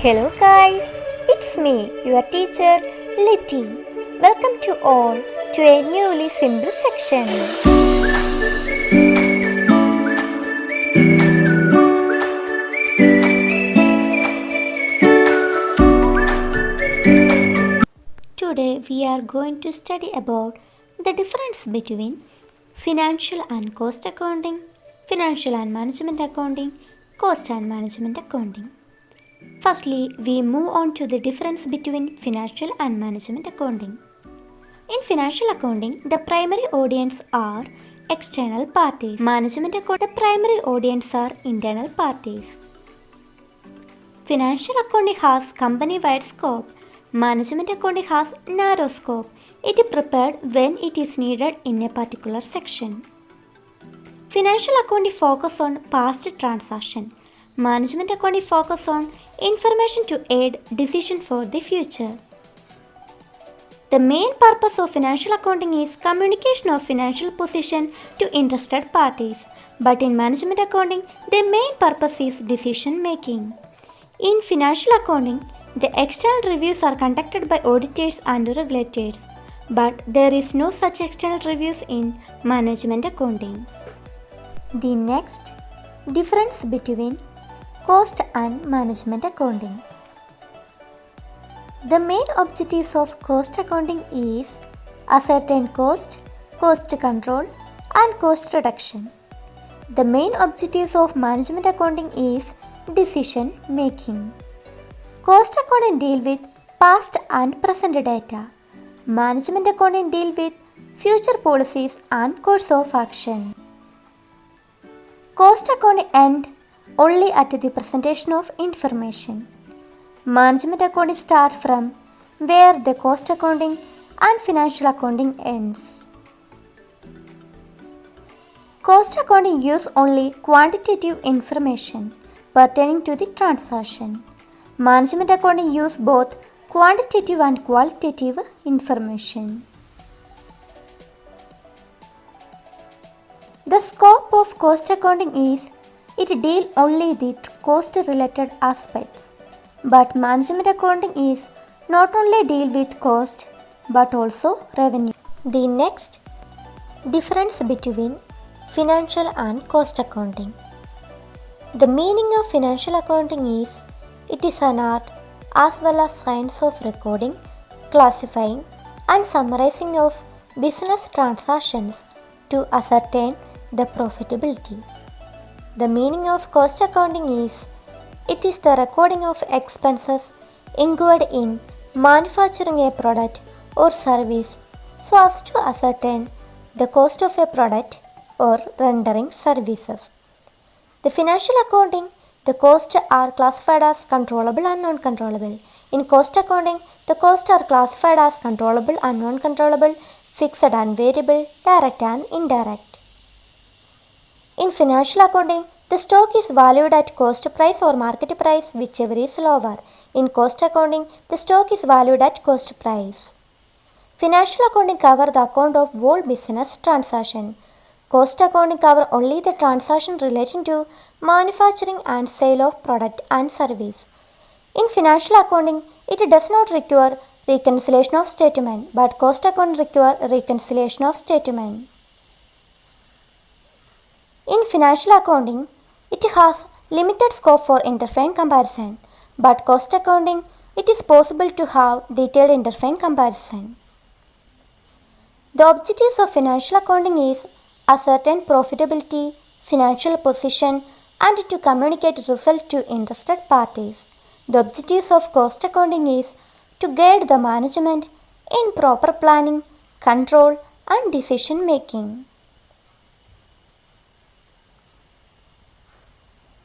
Hello guys, it's me, your teacher Letty. Welcome to all to a newly simple section. Today we are going to study about the difference between financial and cost accounting, financial and management accounting, cost and management accounting. Firstly, we move on to the difference between financial and management accounting. In financial accounting, the primary audience are external parties. Management accounting, the primary audience are internal parties. Financial accounting has company-wide scope. Management accounting has narrow scope. It is prepared when it is needed in a particular section. Financial accounting focus on past transaction. Management accounting focus on information to aid decision for the future. The main purpose of financial accounting is communication of financial position to interested parties. But in management accounting, the main purpose is decision making. In financial accounting, the external reviews are conducted by auditors and regulators. But there is no such external reviews in management accounting. The next difference between cost and management accounting. The main objectives of cost accounting is ascertain cost, cost control, and cost reduction. The main objectives of management accounting is decision making. Cost accounting deal with past and present data. Management accounting deal with future policies and course of action. Cost accounting end only at the presentation of information. Management accounting start from where the cost accounting and financial accounting ends. Cost accounting use only quantitative information pertaining to the transaction. Management accounting use both quantitative and qualitative information. The scope of cost accounting is it deal only the cost related aspects. But management accounting is not only deal with cost but also revenue. The next difference between financial and cost accounting. The meaning of financial accounting is it is an art as well as science of recording, classifying and summarizing of business transactions to ascertain the profitability. The meaning of cost accounting is it is the recording of expenses incurred in manufacturing a product or service so as to ascertain the cost of a product or rendering services. The financial accounting, the costs are classified as controllable and non-controllable. In cost accounting, the costs are classified as controllable and non-controllable, fixed and variable, direct and indirect. In financial accounting, the stock is valued at cost price or market price, whichever is lower. In cost accounting, the stock is valued at cost price. Financial accounting cover the account of whole business transaction. Cost accounting cover only the transaction relating to manufacturing and sale of product and service. In financial accounting, it does not require reconciliation of statement, but cost accounting require reconciliation of statement. In financial accounting, it has limited scope for interframe comparison, but cost accounting, it is possible to have detailed interframe comparison. The objectives of financial accounting is ascertain profitability, financial position, and to communicate result to interested parties. The objectives of cost accounting is to guide the management in proper planning, control, and decision making.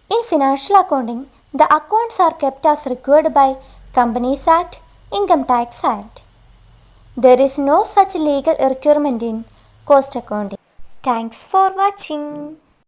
In financial accounting, the accounts are kept as required by Companies Act, Income Tax Act. There is no such legal requirement in cost accounting. Thanks for watching.